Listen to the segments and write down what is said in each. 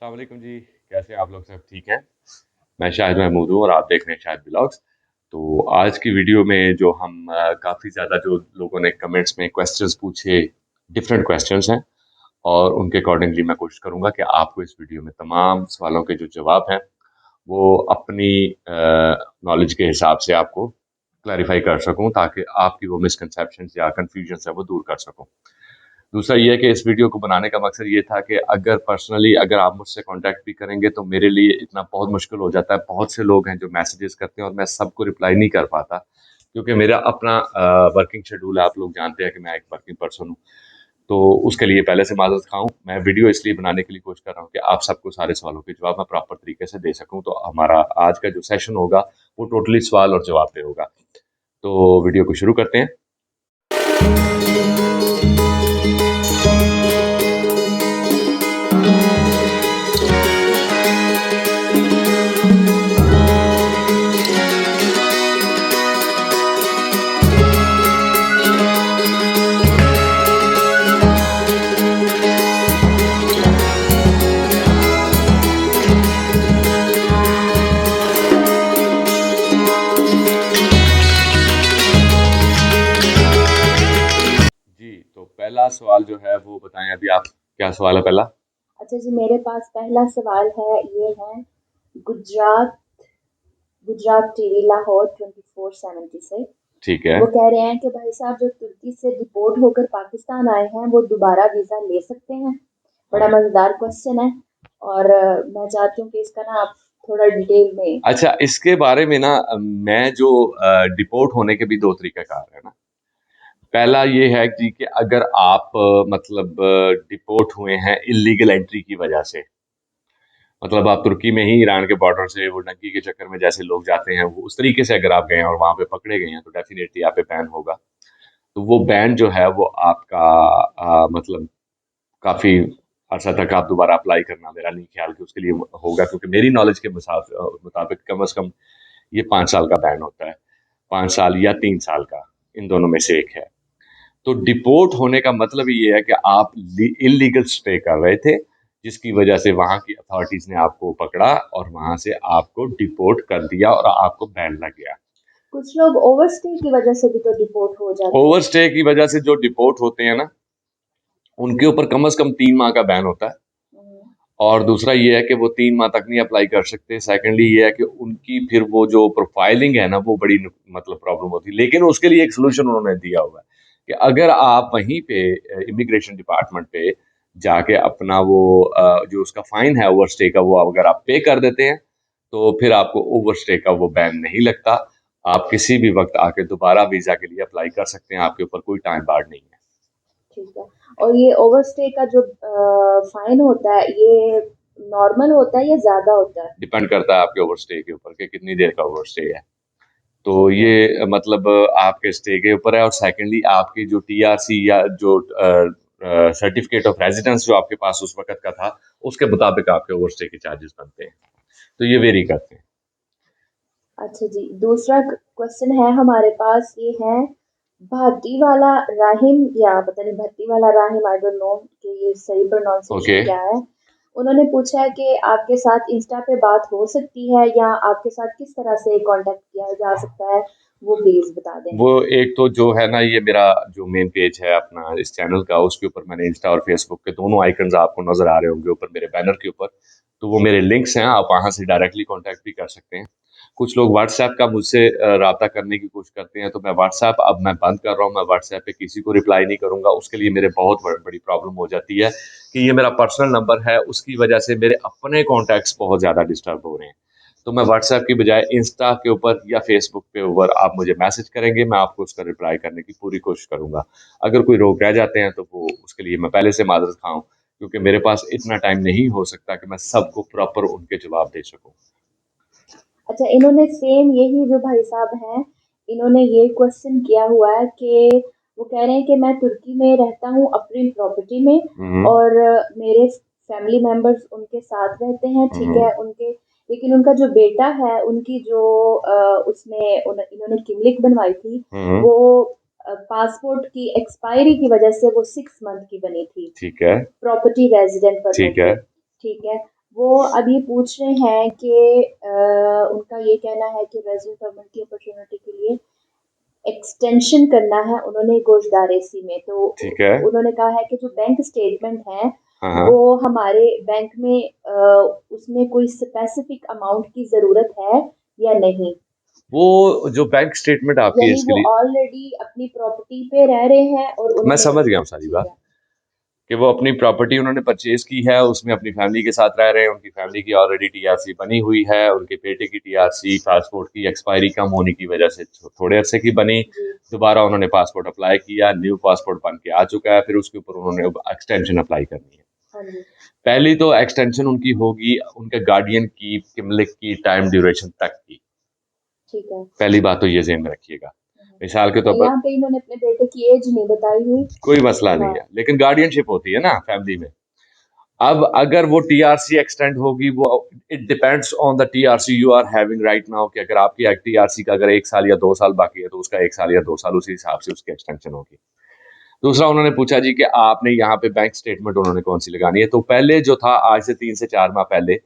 अस्सलाम वालेकुम जी। कैसे हैं आप लोग? सब ठीक हैं? मैं शाहिद महमूद हूँ और आप देख रहे हैं शाहिद व्लॉग्स। तो आज की वीडियो में जो हम काफ़ी ज़्यादा जो लोगों ने कमेंट्स में क्वेश्चंस पूछे, डिफरेंट क्वेश्चंस हैं और उनके अकॉर्डिंगली मैं कोशिश करूँगा कि आपको इस वीडियो में तमाम सवालों के जो जवाब हैं वो अपनी नॉलेज के हिसाब से आपको क्लैरिफाई कर सकूँ, ताकि आपकी वो मिसकंसेप्शंस या कन्फ्यूजन्स है वो दूर कर सकूँ। दूसरा ये है कि इस वीडियो को बनाने का मकसद ये था कि अगर पर्सनली अगर आप मुझसे कांटेक्ट भी करेंगे तो मेरे लिए इतना बहुत मुश्किल हो जाता है। बहुत से लोग हैं जो मैसेजेस करते हैं और मैं सबको रिप्लाई नहीं कर पाता, क्योंकि मेरा अपना वर्किंग शेड्यूल है। आप लोग जानते हैं कि मैं एक वर्किंग पर्सन हूँ, तो उसके लिए पहले से माजरत खाऊं। मैं वीडियो इसलिए बनाने के लिए कोशिश कर रहा हूँ कि आप सबको सारे सवालों के जवाब मैं प्रॉपर तरीके से दे सकूं। तो हमारा आज का जो सेशन होगा वो टोटली सवाल और जवाब पे होगा। तो वीडियो को शुरू करते हैं। जी, तो पहला सवाल जो है वो बताएं। अभी आप क्या सवाल है पहला? अच्छा जी, मेरे पास पहला सवाल है। ये है गुजरात गुजरात टीवी लाहौर 24/7 से। ठीक है। वो कह रहे हैं कि भाई साहब जो तुर्की से डिपोर्ट होकर पाकिस्तान आए हैं वो दोबारा वीज़ा ले सकते हैं। बड़ा मज़ेदार क्वेश्चन है और मैं चाहती हूँ कि इसका ना आप थोड़ा डिटेल में। अच्छा, इसके बारे में ना मैं जो डिपोर्ट होने के भी दो तरीक़ाकार है ना। पहला ये है जी कि अगर आप मतलब डिपोर्ट हुए हैं इल्लीगल एंट्री की वजह से, मतलब आप तुर्की में ही ईरान के बॉर्डर से वो डंकी के चक्कर में जैसे लोग जाते हैं, वो उस तरीके से अगर आप गए हैं और वहाँ पे पकड़े गए हैं तो डेफिनेटली आप पे बैन होगा। तो वो बैन जो है वो आपका मतलब काफ़ी अर्सा तक आप दोबारा अप्लाई करना, मेरा नहीं ख्याल कि उसके लिए होगा, क्योंकि मेरी नॉलेज के मुताबिक कम से कम ये 5 साल का बैन होता है। 5 साल या 3 साल का, इन दोनों में से एक है। तो डिपोर्ट होने का मतलब ये है कि आप इलीगल स्टे कर रहे थे, जिसकी वजह से वहां की अथॉरिटीज ने आपको पकड़ा और वहां से आपको डिपोर्ट कर दिया और आपको बैन लग गया। कुछ लोग ओवरस्टे की वजह से भी तो डिपोर्ट हो जाते हैं। ओवर स्टे की वजह से जो डिपोर्ट होते हैं ना, उनके ऊपर कम से कम 3 माह का बैन होता है। हम्म, और दूसरा ये है कि वो 3 माह तक नहीं अप्लाई कर सकते। सेकेंडली ये है कि उनकी फिर वो जो प्रोफाइलिंग है ना वो बड़ी मतलब प्रॉब्लम होती है। लेकिन उसके लिए एक सोल्यूशन उन्होंने दिया हुआ है कि अगर आप वहीं पे इमिग्रेशन डिपार्टमेंट पे जाके अपना वो जो उसका फाइन है ओवर स्टे का, वो अगर आप पे कर देते हैं तो फिर आपको ओवर स्टे का वो बैन नहीं लगता। आप किसी भी वक्त आके दोबारा वीजा के लिए अप्लाई कर सकते हैं, आपके ऊपर कोई टाइम बार्ड नहीं है। ठीक है। और ये ओवरस्टे का जो फाइन होता है ये नॉर्मल होता है या ज्यादा होता है? डिपेंड करता है आपके ओवर स्टे के ऊपर कि कितनी देर का ओवर स्टे है। तो ठीक है। ये मतलब आपके स्टे के ऊपर है। और सेकेंडली आपकी जो टीआरसी या जो सर्टिफिकेट ऑफ रेजिडेंस जो आपके पास उस वक्त का था, उसके मुताबिक आपके ओवरस्टे के चार्जेस बनते हैं। तो ये वेरी करते हैं। अच्छा जी, दूसरा क्वेश्चन है हमारे पास। ये है भाटी वाला राहिम, या पता नहीं भट्टी वाला राहिम, आई डोंट नो कि ये सही ओके। प्रोनाउंसिएशन क्या है। उन्होंने पूछा है कि आपके साथ इंस्टा पे बात हो सकती है या आपके साथ किस तरह से कांटेक्ट किया जा सकता है, वो प्लीज बता दें। वो एक तो जो है ना, ये मेरा जो मेन पेज है अपना इस चैनल का, उसके ऊपर मैंने इंस्टा और फेसबुक के दोनों आइकन्स आपको नजर आ रहे होंगे ऊपर मेरे बैनर के ऊपर। तो वो मेरे लिंक्स हैं, आप वहां से डायरेक्टली कांटेक्ट भी कर सकते हैं। कुछ लोग व्हाट्सएप का मुझसे राब्ता करने की कोशिश करते हैं, तो मैं व्हाट्सएप अब मैं बंद कर रहा हूँ। मैं व्हाट्सएप पे किसी को रिप्लाई नहीं करूंगा। उसके लिए मेरे बहुत बड़ी प्रॉब्लम हो जाती है कि ये मेरा पर्सनल नंबर है, उसकी वजह से मेरे अपने कॉन्टैक्ट्स बहुत ज़्यादा डिस्टर्ब हो रहे हैं। तो मैं व्हाट्सएप की बजाय इंस्टा के ऊपर या फेसबुक के ऊपर आप मुझे मैसेज करेंगे, मैं आपको उसका रिप्लाई करने की पूरी कोशिश करूंगा। अगर कोई रोक रह जाते हैं तो वो उसके लिए मैं पहले से माजरत खाऊं, क्योंकि मेरे पास इतना टाइम नहीं हो सकता कि मैं सबको प्रॉपर उनके जवाब दे सकूं। अच्छा, इन्होंने सेम यही जो भाई साहब हैं, इन्होंने ये क्वेश्चन किया हुआ है कि वो कह रहे हैं कि मैं तुर्की में रहता हूँ अपनी प्रॉपर्टी में हम्म। और मेरे फैमिली मेंबर्स उनके साथ रहते हैं, ठीक हम्म। है। उनके लेकिन उनका जो बेटा है, उनकी जो इन्होंने किमलिक बनवाई थी, हम्म। वो पासपोर्ट की एक्सपायरी की वजह से वो 6 मंथ की बनी थी, ठीक है। प्रॉपर्टी रेजिडेंट ठीक परमिट है। पे, ठीक है। वो अब ये पूछ रहे हैं कि उनका ये कहना है कि रेजिडेंट परमिट की अपॉर्चुनिटी के लिए एक्सटेंशन करना है उन्होंने गोशदार एसी में, तो ठीक है। उन्होंने कहा है कि जो बैंक स्टेटमेंट है हाँ हाँ। वो हमारे बैंक में उसमें कोई स्पेसिफिक अमाउंट की जरूरत है या नहीं, वो जो बैंक स्टेटमेंट आपकी है यानी इसके वो लिए, ऑलरेडी अपनी प्रॉपर्टी पे रह रहे हैं और मैं उन्होंने, समझ गया हूँ सारी ठीक बात, है, कि वो अपनी प्रॉपर्टी उन्होंने परचेज की है, उसमें अपनी फैमिली के साथ रह रहे हैं, उनकी फैमिली की ऑलरेडी टीआरसी बनी हुई है, उनके बेटे की टीआरसी पासपोर्ट की एक्सपायरी कम होने की वजह से थोड़े अरसे की बनी, जी, दोबारा उन्होंने पासपोर्ट अप्लाई किया, न्यू पासपोर्ट बन के आ चुका है, फिर उसके ऊपर उन्होंने एक्सटेंशन अप्लाई करनी है। हाँ जी, पहली तो एक्सटेंशन उनकी होगी उनके गार्डियन की किमलिक की टाइम ड्यूरेशन तक की, ठीक है। पहली बात तो ये ज़हन में रखिएगा। मिसाल के तौर पर यहाँ पे इन्होंने अपने बेटे की एज नहीं बताई हुई। कोई मसला नहीं हाँ, है, लेकिन गार्डियनशिप होती है ना फैमिली में। अब अगर वो टीआरसी एक्सटेंड होगी, वो it depends on the TRC you are having right now, कि अगर आपकी टीआरसी का अगर 1 साल या 2 साल बाकी है तो उसका 1 साल या 2 साल उसी हिसाब से उसकी एक्सटेंशन होगी। दूसरा उन्होंने पूछा जी कि आपने यहाँ पे बैंक स्टेटमेंट उन्होंने कौन सी लगानी है, तो पहले जो था आज से 3 से 4 माह पहले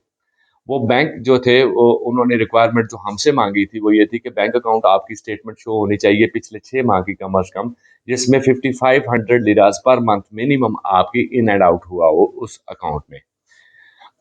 वो बैंक जो थे वो उन्होंने रिक्वायरमेंट जो हमसे मांगी थी वो ये थी कि बैंक अकाउंट आपकी स्टेटमेंट शो होनी चाहिए पिछले 6 माह की कम अज कम, जिसमें 5500 लिराज पर मंथ मिनिमम आपकी इन एंड आउट हुआ हो उस अकाउंट में।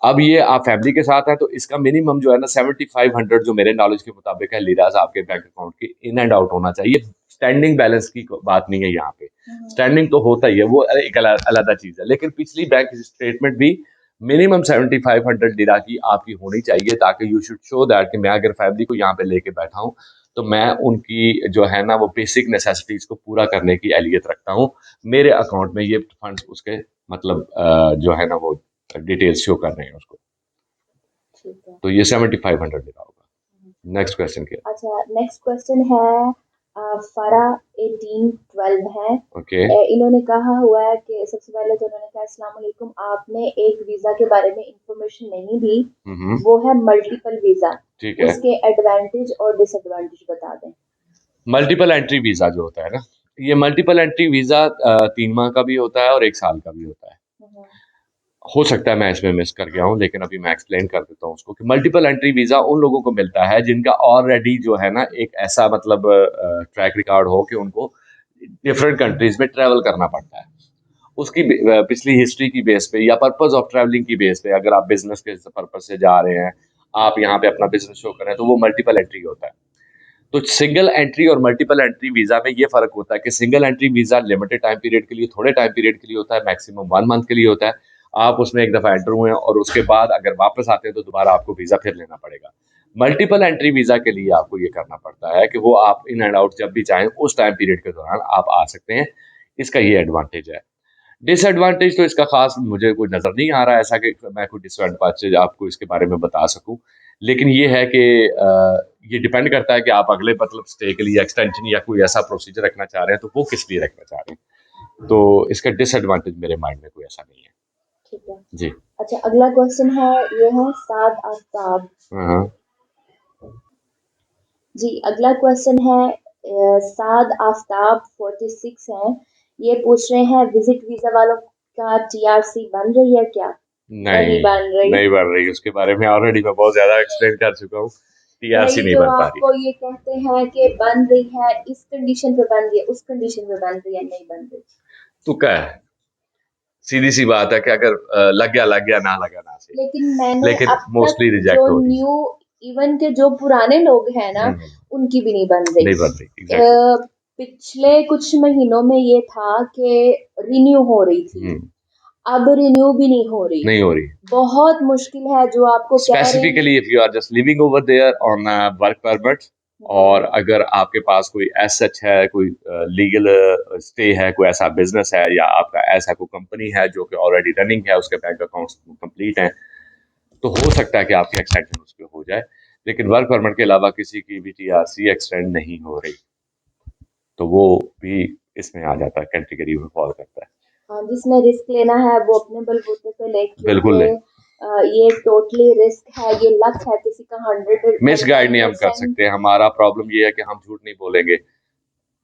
अब ये आप फैमिली के साथ हैं तो इसका मिनिमम जो है ना 7500 जो मेरे नॉलेज के मुताबिक है लिराज आपके बैंक अकाउंट के इन एंड आउट होना चाहिए। स्टैंडिंग बैलेंस की बात नहीं है यहाँ पे, स्टैंडिंग तो होता ही है, वो एक अलग चीज है, लेकिन पिछली बैंक स्टेटमेंट भी मिनिमम 7500 लिरा की आपकी होनी चाहिए, ताकि यू शुड शो दैट कि मैं अगर फैमिली को यहाँ पे लेके बैठा हूँ तो मैं उनकी जो है ना वो बेसिक नेसेसिटीज को पूरा करने की एहलियत रखता हूँ, मेरे अकाउंट में ये फंड्स उसके मतलब जो है ना वो डिटेल्स शो कर रहे हैं उसको। ठीक है। तो ये 7500 लिखा होगा। नेक्स्ट क्वेश्चन क्या अच्छा, नेक्स्ट क्वेश्चन है फरा 1812 है। ओके। इन्होंने कहा हुआ है कि सबसे पहले तो उन्होंने कहा अस्सलाम वालेकुम, आपने एक वीज़ा के बारे में इंफॉर्मेशन नहीं दी, वो है मल्टीपल वीज़ा, ठीक है। उसके एडवांटेज और डिसएडवांटेज बता दें। मल्टीपल एंट्री वीजा जो होता है ना, ये मल्टीपल एंट्री वीजा 3 माह का भी होता है और 1 साल का भी होता है। हो सकता है मैं इसमें मिस कर गया हूँ, लेकिन अभी मैं एक्सप्लेन कर देता हूँ उसको कि मल्टीपल एंट्री वीजा उन लोगों को मिलता है जिनका ऑलरेडी जो है ना एक ऐसा मतलब ट्रैक रिकॉर्ड हो कि उनको डिफरेंट कंट्रीज में ट्रेवल करना पड़ता है, उसकी पिछली हिस्ट्री की बेस पे या पर्पस ऑफ ट्रैवलिंग की बेस पे, अगर आप बिजनेस के पर्पस से जा रहे हैं, आप यहाँ पे अपना बिजनेस शो कर रहे हैं, तो वो मल्टीपल एंट्री होता है। तो सिंगल एंट्री और मल्टीपल एंट्री वीजा में ये फर्क होता है कि single entry visa limited time period के लिए, थोड़े टाइम पीरियड के लिए होता है, मैक्सिमम 1 मंथ के लिए होता है। आप उसमें एक दफा एंटर हुए हैं और उसके बाद अगर वापस आते हैं तो दोबारा आपको वीजा फिर लेना पड़ेगा। मल्टीपल एंट्री वीजा के लिए आपको ये करना पड़ता है कि वो आप इन एंड आउट जब भी चाहें उस टाइम पीरियड के दौरान आप आ सकते हैं। इसका ये एडवांटेज है। डिसएडवांटेज तो इसका खास मुझे कोई नजर नहीं आ रहा है ऐसा कि मैं कोई डिसएडवांटेज आपको इसके बारे में बता सकूं, लेकिन ये है कि ये डिपेंड करता है कि आप अगले मतलब स्टे के लिए एक्सटेंशन या कोई ऐसा प्रोसीजर रखना चाह रहे हैं तो वो किस लिए रखना चाह रहे हैं, तो इसका डिसएडवांटेज मेरे माइंड में कोई ऐसा नहीं है। ठीक है। जी। अच्छा, अगला क्वेश्चन है, ये है साद आफ्ताब। हाँ। जी, अगला क्वेश्चन है साद आफ्ताब 46 हैं। ये पूछ रहे हैं विजिट वीजा वालों का टीआरसी बन रही है क्या? नहीं नहीं, बन रही। नहीं बढ़ रही, उसके बारे में ऑलरेडी मैं बहुत ज्यादा एक्सप्लेन कर चुका हूँ, टीआरसी भाई नहीं जो बन पा रही। आपको ये कहते हैं कि बन रही है, इस कंडीशन पे बन रही है, उस कंडीशन पे बन रही है, नहीं बन रही। तुक्का है, सीधी सी बात है कि अगर लग गया ना लगा ना से, लेकिन मैंने लेकिन अब तक मोस्टली जो रिजेक्ट हो रही न्यू, इवन के जो पुराने लोग हैं ना, है। उनकी भी नहीं बन रही। नहीं बन रही, एग्जैक्टली। पिछले कुछ महीनों में ये था कि रिन्यू हो रही थी, अब रिन्यू भी नहीं हो रही। नहीं हो रही। बहुत मुश्किल है जो आपको कह रहे हैं। Specifically if you are just living over there on work permit, और अगर आपके पास कोई एज सच है, कोई लीगल स्टे है, कोई ऐसा बिजनेस है या आपका ऐसा कोई कंपनी है जो कि ऑलरेडी रनिंग है, उसके बैंक अकाउंट्स कंप्लीट हैं, तो हो सकता है कि आपकी एक्सटेंशन उस पर हो जाए, लेकिन वर्क परमिट के अलावा किसी की भी टीआरसी एक्सटेंड नहीं हो रही, तो वो भी इसमें आ जाता है, कैटेगरी में फॉल करता है। हाँ, जिसने रिस्क लेना है वो अपने बलबूते पे ले, बिल्कुल नहीं, क्योंकि ये टोटली रिस्क है, ये लक है, किसी का 100 मिस गाइड नहीं हम कर 99%। सकते। हमारा प्रॉब्लम ये है कि हम झूठ नहीं बोलेंगे।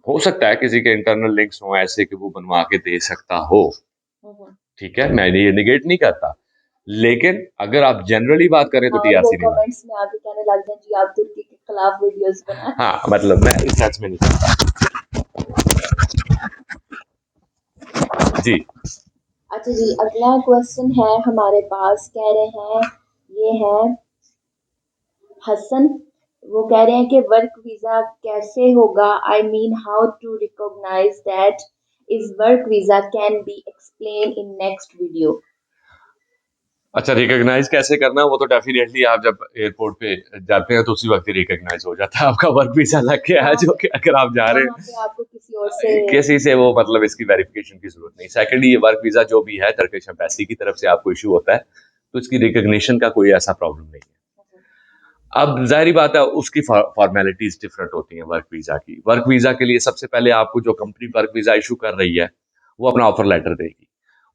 हो सकता है किसी के इंटरनल लिंक्स हो ऐसे कि वो बनवा के दे सकता हो, ठीक है, मैं ये निगेट नहीं करता, लेकिन अगर आप जनरली बात करें तो और वो टीआरसी नहीं मांगते। कमेंट्स में आके कहने लग जाए जी आप तुर्की के खिलाफ वीडियोस बनाएं। हाँ, मतलब मैं इस सेंस में नहीं चाहता। जी। अच्छा जी, अगला क्वेश्चन है हमारे पास, कह रहे हैं, ये है हसन। वो कह रहे हैं कि वर्क वीजा कैसे होगा, I mean how to recognise that is work visa, can be explain in next video. अच्छा, रिकॉग्नाइज कैसे करना, वो तो डेफिनेटली आप जब एयरपोर्ट पे जाते हैं तो उसी वक्त ही रिकॉग्नाइज हो जाता है, आपका वर्क वीजा लग गया है, वहाँ जो पे कि अगर आप जा रहे वहाँ पे हैं आपको किसी और से किसी से, वो मतलब इसकी वेरिफिकेशन की जरूरत नहीं। सेकंडली, ये वर्क वीजा जो भी है टर्किश एम्बेसी की तरफ से आपको इशू होता है, तो इसकी रिकॉग्निशन का कोई ऐसा प्रॉब्लम नहीं है। अब जाहिर बात है उसकी फॉर्मेलिटीज डिफरेंट होती हैं वर्क वीजा की। वर्क वीजा के लिए सबसे पहले आपको जो कंपनी वर्क वीजा इशू कर रही है वो अपना ऑफर लेटर देगी।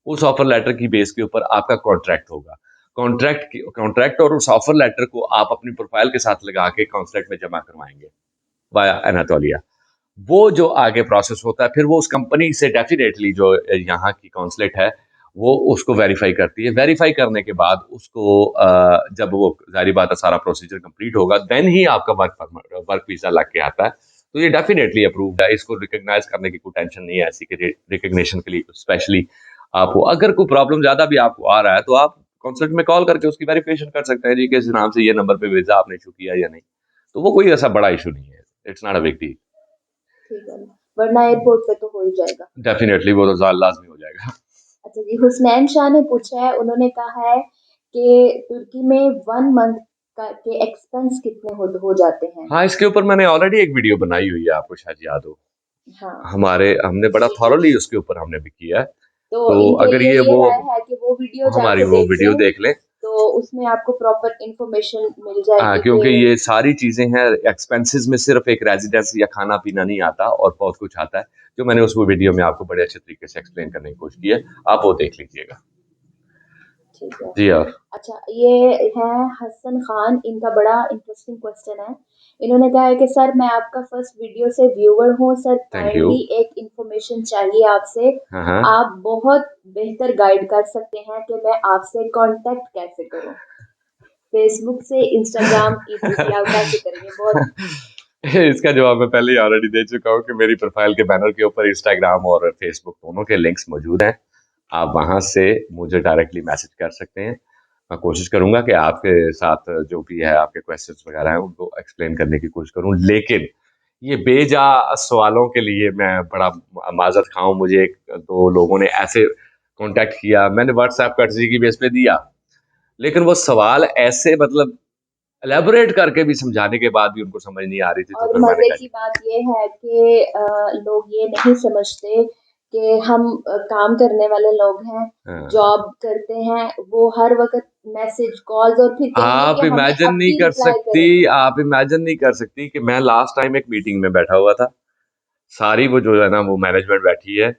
उस ऑफर लेटर की बेस के ऊपर आपका कॉन्ट्रैक्ट होगा। कॉन्ट्रैक्ट और उस ऑफर लेटर को आप अपनी प्रोफाइल के साथ लगा के कॉन्सुलेट में जमा करवाएंगे वाया एनाटोलिया। वो जो आगे प्रोसेस होता है, फिर वो उस कंपनी से डेफिनेटली जो यहाँ की कॉन्सुलेट है वो उसको वेरीफाई करती है। वेरीफाई करने के बाद उसको जब वो जारी बात है सारा प्रोसीजर कंप्लीट होगा, देन ही आपका वर्क वीजा लग के आता है। तो ये डेफिनेटली अप्रूव्ड है, इसको रिकॉग्नाइज करने की कोई टेंशन नहीं है ऐसी कि रिकॉग्निशन के लिए स्पेशली आपको अगर कोई प्रॉब्लम ज्यादा भी आपको आ रहा है तो आप कॉन्सुलेट में कॉल करके उसकी वेरिफिकेशन कर सकते हैं जी, किस नाम से ये नंबर पे वीजा आपने इशू किया या नहीं। तो वो कोई ऐसा बड़ा इशू नहीं है, it's not a big deal. ठीक है, वरना एयरपोर्ट पे तो हो ही जाएगा। डेफिनेटली वो तो लाजमी हो जाएगा। अच्छा जी, हुसनैन शाह ने पूछा है, उन्होंने कहा है कि तुर्की में 1 मंथ का के एक्सपेंस कितने हो जाते हैं। हाँ, इसके ऊपर मैंने ऑलरेडी एक वीडियो बनाई हुई है, आपको शायद याद हो। हाँ हमारे हमने बड़ा थॉरोली उसके ऊपर हमने भी किया है। तो तो इनके अगर लिए ये ये वो राय है कि वो वीडियो हमारी जाके वो देख वीडियो लें, देख लें। तो उसमें आपको प्रॉपर इंफॉर्मेशन मिल हाँ, जाएगी क्योंकि कि ये सारी चीजें हैं, एक्सपेंसेस में सिर्फ एक रेजिडेंस या खाना पीना नहीं आता और बहुत कुछ आता है, जो मैंने उस वीडियो में आपको बड़े अच्छे तरीके से एक्सप्लेन करने की कोशिश की है। आप वो देख लीजिएगा। ठीक है। जी हाँ। अच्छा, ये है हसन खान, इनका बड़ा इंटरेस्टिंग क्वेश्चन है। इन्होंने कहा है कि सर मैं आपका फर्स्ट वीडियो से व्यूअर हूँ सर, थैंक यू। काइंडली एक इंफॉर्मेशन चाहिए आपसे। हाँ हाँ। आप बहुत बेहतर गाइड कर सकते हैं कि मैं आपसे कांटेक्ट कैसे करूं, फेसबुक से, इंस्टाग्राम की से, आप कैसे करेंगे बहुत। इसका जवाब मैं पहले ही ऑलरेडी दे चुका हूँ कि मेरी प्रोफाइल के बैनर के ऊपर इंस्टाग्राम और फेसबुक दोनों के लिंक्स मौजूद हैं। आप वहां से मुझे डायरेक्टली मैसेज कर सकते हैं। मैं कोशिश करूंगा कि आपके साथ जो भी है आपके क्वेश्चंस वगैरह हैं उनको एक्सप्लेन करने की कोशिश करूं, लेकिन ये बेजा सवालों के लिए मैं बड़ा माजरत खाऊं। मुझे एक दो लोगों ने ऐसे कांटेक्ट किया, मैंने व्हाट्सएप कर्जी की बेस पे दिया, लेकिन वो सवाल ऐसे मतलब एलेबोरेट करके भी समझाने के बाद भी उनको समझ नहीं आ रही थी, तो और फिर मैंने मजे कहा की जी। बात ये है कि लोग ये नहीं समझते कि हम काम करने वाले लोग हैं, हाँ। जॉब करते हैं, वो हर वक्त मैसेज कॉल्स और फिर कहेंगे आप कि हमें इमेजिन नहीं अभी कर रिप्लाई सकती, करें। आप इमेजिन नहीं कर सकती कि मैं लास्ट टाइम एक मीटिंग में बैठा हुआ था, सारी वो जो है ना वो मैनेजमेंट बैठी है,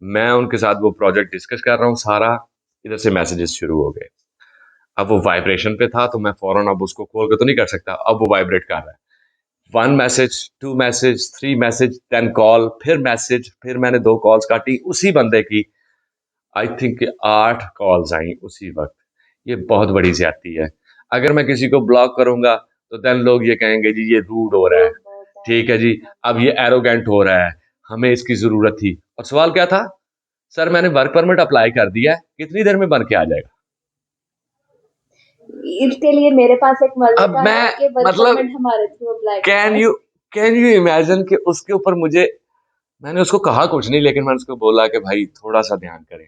मैं उनके साथ वो प्रोजेक्ट डिस्कस कर रहा हूँ सारा, इधर से मैसेजेस शुरू हो गए। अब वो वाइब्रेशन पे था तो मैं फौरन अब उसको खोल के तो नहीं कर सकता, अब वो वाइब्रेट कर रहा है। 1 message, 2 message, 3 message, then call, फिर मैसेज, फिर मैंने 2 कॉल्स काटी उसी बंदे की। आई थिंक 8 कॉल्स आई उसी वक्त। ये बहुत बड़ी ज्यादती है। अगर मैं किसी को ब्लॉक करूंगा तो देन लोग ये कहेंगे जी ये रूड हो रहा है, लोग बहुत ठीक है जी, हैं। अब ये एरोगेंट हो रहा है, हमें इसकी जरूरत थी। और सवाल क्या था? सर मैंने वर्क परमिट अप्लाई कर दिया है, कितनी देर में बन के आ जाएगा? इसके लिए मेरे पास एक अब मजेदार मैं है कि वर्क मतलब परमिट हमारे थ्रू अप्लाई कैन करना है। यू कैन यू इमेजिन कि उसके ऊपर मुझे, मैंने उसको कहा कुछ नहीं, लेकिन मैंने उसको बोला कि भाई थोड़ा सा ध्यान करें,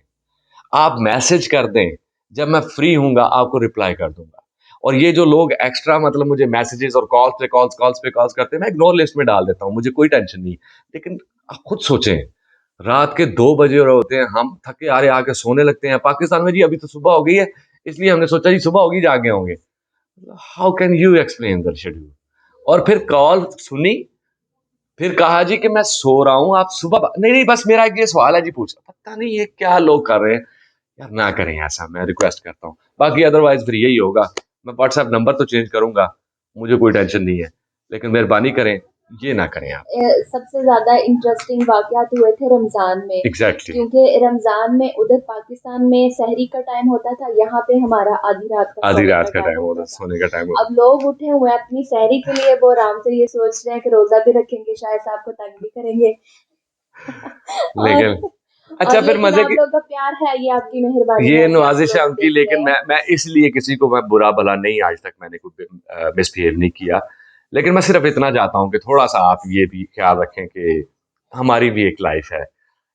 आप मैसेज कर दें, जब मैं फ्री हूँगा आपको रिप्लाई कर दूँगा। और ये जो लोग एक्स्ट्रा मतलब मुझे मैसेजेस और कॉल्स करते हैं, मैं इग्नोर लिस्ट में डाल देता हूँ, मुझे कोई टेंशन नहीं। लेकिन आप खुद सोचें, रात के 2 बजे हो रहे होते हैं, हम थके हारे आके सोने लगते हैं। पाकिस्तान में जी अभी तो सुबह हो गई है, इसलिए हमने सोचा जी सुबह होगी जाग गए होंगे। How can you explain that schedule? और फिर कॉल सुनी, फिर कहा जी कि मैं सो रहा हूँ, आप सुबह नहीं नहीं बस मेरा एक ये सवाल है जी पूछ, पता नहीं ये क्या लोग कर रहे हैं। यार ना करें ऐसा, मैं रिक्वेस्ट करता हूँ। बाकी अदरवाइज फिर यही होगा, मैं व्हाट्सएप नंबर तो चेंज करूंगा, मुझे कोई टेंशन नहीं है, लेकिन मेहरबानी करें ये ना करें आप। सबसे ज्यादा इंटरेस्टिंग वाकयात हुए थे रमजान में, एग्जैक्टली क्योंकि रमजान में उधर पाकिस्तान में सहरी का टाइम होता था, यहाँ पे हमारा आधी रात का आधी सोने रात का का टाइम टाइम होता, होता था। सोने का टाइम होता। अब लोग उठे हुए हैं अपनी सहरी के लिए, वो आराम से ये सोच रहे हैं कि रोजा भी रखेंगे, शायद साहब को तंग भी करेंगे। और लेकिन अच्छा, और फिर लेकिन मजे आप की, लोग का प्यार है, ये आपकी मेहरबानी ये है कि आप नवाजिश है लोग उनकी, देखते लेकिन हैं। मैं इसलिए किसी को मैं बुरा भला नहीं, आज तक मैंने कोई मिसबिहेव नहीं किया। लेकिन मैं सिर्फ इतना चाहता हूँ कि थोड़ा सा आप ये भी ख्याल रखें कि हमारी भी एक लाइफ है।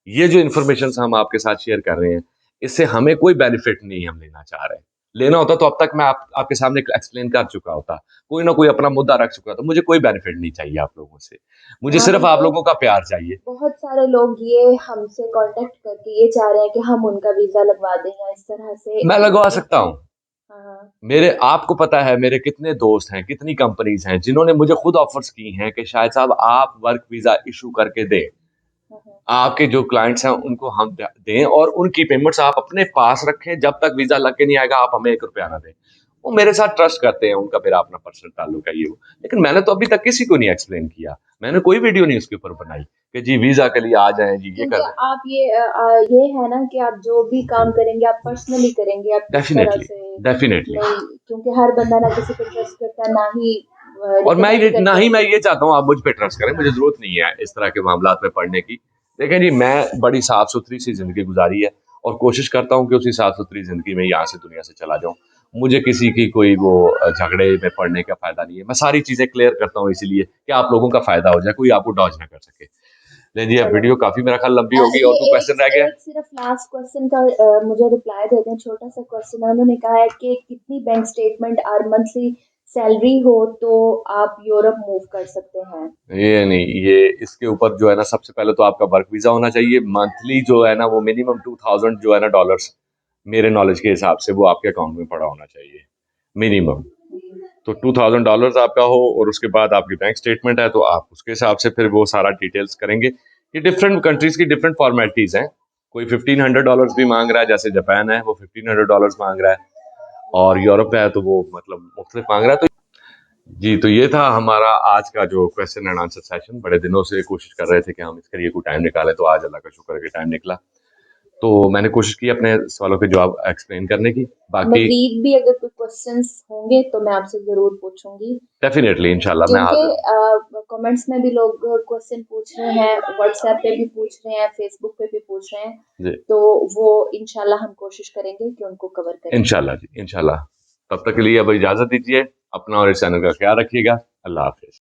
ये जो इन्फॉर्मेशन हम आपके साथ शेयर कर रहे हैं, इससे हमें कोई बेनिफिट नहीं हम लेना चाह रहे हैं। लेना होता तो अब तक मैं आपके सामने एक्सप्लेन कर चुका होता, कोई ना कोई अपना मुद्दा रख चुका था। मुझे कोई बेनिफिट नहीं चाहिए आप लोगों से, मुझे हाँ सिर्फ आप बिल्कुल। लोगों का प्यार चाहिए। बहुत सारे लोग ये हमसे कांटेक्ट करके ये चाह रहे हैं कि हम उनका वीजा लगवा दें या इस तरह से मैं लगवा एक। सकता हूँ। हाँ मेरे, आपको पता है मेरे कितने दोस्त हैं, कितनी कंपनीज हैं जिन्होंने मुझे खुद ऑफर्स की हैं कि शायद साहब आप वर्क वीजा इशू करके दें, हाँ हाँ। आपके जो क्लाइंट्स हैं उनको हम दें और उनकी पेमेंट्स आप अपने पास रखें, जब तक वीजा लग के नहीं आएगा आप हमें ₹1 ना दें। वो मेरे साथ ट्रस्ट करते हैं, उनका मेरा अपना पर्सनल ताल्लुक है ये वो। लेकिन मैंने तो अभी तक किसी को नहीं एक्सप्लेन किया, मैंने कोई वीडियो नहीं उसके ऊपर बनाई कि जी वीजा के लिए आ जाएं जी, ये क्योंकि कर दें। आप ये है ना कि आप जो भी काम करेंगे आप पर्सनली करेंगे, आप किस तरह डेफिनेटली, से डेफिनेटली। नहीं। क्योंकि हर बंदा ना किसी पे ट्रस्ट करता है, ना ही और मैं रिकमेंड ये ना करते ही हैं मैं कि। ये चाहता हूँ आप मुझ पे ट्रस्ट करें, मुझे ज़रूरत नहीं है इस तरह के मामलात में पड़ने की। देखें जी, मैं बड़ी साफ-सुथरी सी ज़िंदगी गुज़ारी है और कोशिश करता हूँ कि उसी साफ-सुथरी ज़िंदगी में यहाँ से दुनिया से चला जाऊँ। मुझे किसी की कोई वो झगड़े में पड़ने का फ़ायदा नहीं है। मैं सारी चीज़ें क्लियर करता हूँ इसीलिए कि आप लोगों का फ़ायदा हो जाए, कोई आपको डॉज ना कर सके। लेकिन जी, अब चलो, वीडियो काफ़ी मेरा ख्याल लंबी होगी, और ये कोई क्वेश्चन रह गया है? एक सिर्फ लास्ट क्वेश्चन का मुझे रिप्लाई दे दें, छोटा सा क्वेश्चन है। उन्होंने कहा है कि कितनी बैंक स्टेटमेंट और मंथली सैलरी हो तो आप यूरोप मूव कर सकते हैं। ये नहीं, ये इसके ऊपर जो है ना, सबसे पहले तो आपका वर्क वीज़ा होना चाहिए। मंथली जो है ना वो मिनिमम 2000 जो है ना डॉलर्स, मेरे नॉलेज के हिसाब से वो आपके अकाउंट में पड़ा होना चाहिए, मिनिमम। तो $2000 आपका हो और उसके बाद आपकी बैंक स्टेटमेंट है, तो आप उसके हिसाब से फिर वो सारा डिटेल्स करेंगे। ये डिफरेंट कंट्रीज़ की डिफरेंट फॉर्मेलिटीज़ हैं। कोई $1500 भी माँग रहा है, जैसे जापान है वो $1500 माँग रहा है, और यूरोप है तो वो मतलब मुख्तलिफ माँग रहा है। तो जी, तो ये था हमारा आज का जो क्वेश्चन एंड आंसर सेशन। बड़े दिनों से कोशिश कर रहे थे कि हम इसके लिए कोई टाइम निकालें, तो आज अल्लाह का शुक्र है कि टाइम निकला। तो मैंने कोशिश की अपने सवालों के जवाब एक्सप्लेन करने की। बाकी मजीद भी अगर कोई क्वेश्चंस होंगे तो मैं आपसे जरूर पूछूंगी, डेफिनिटली इंशाल्लाह मैं क्योंकि हाजिर हूँ। कमेंट्स में भी लोग क्वेश्चन पूछ रहे हैं, व्हाट्सएप पे भी पूछ रहे हैं, फेसबुक पे भी पूछ रहे हैं। जी, तो वो इंशाल्लाह हम कोशिश करेंगे कि उनको कवर करें। इंशाल्लाह जी, इंशाल्लाह। तब तक के लिए अब इजाज़त दीजिए। अपना और इस चैनल का ख्याल रखिएगा। अल्लाह हाफ़िज़।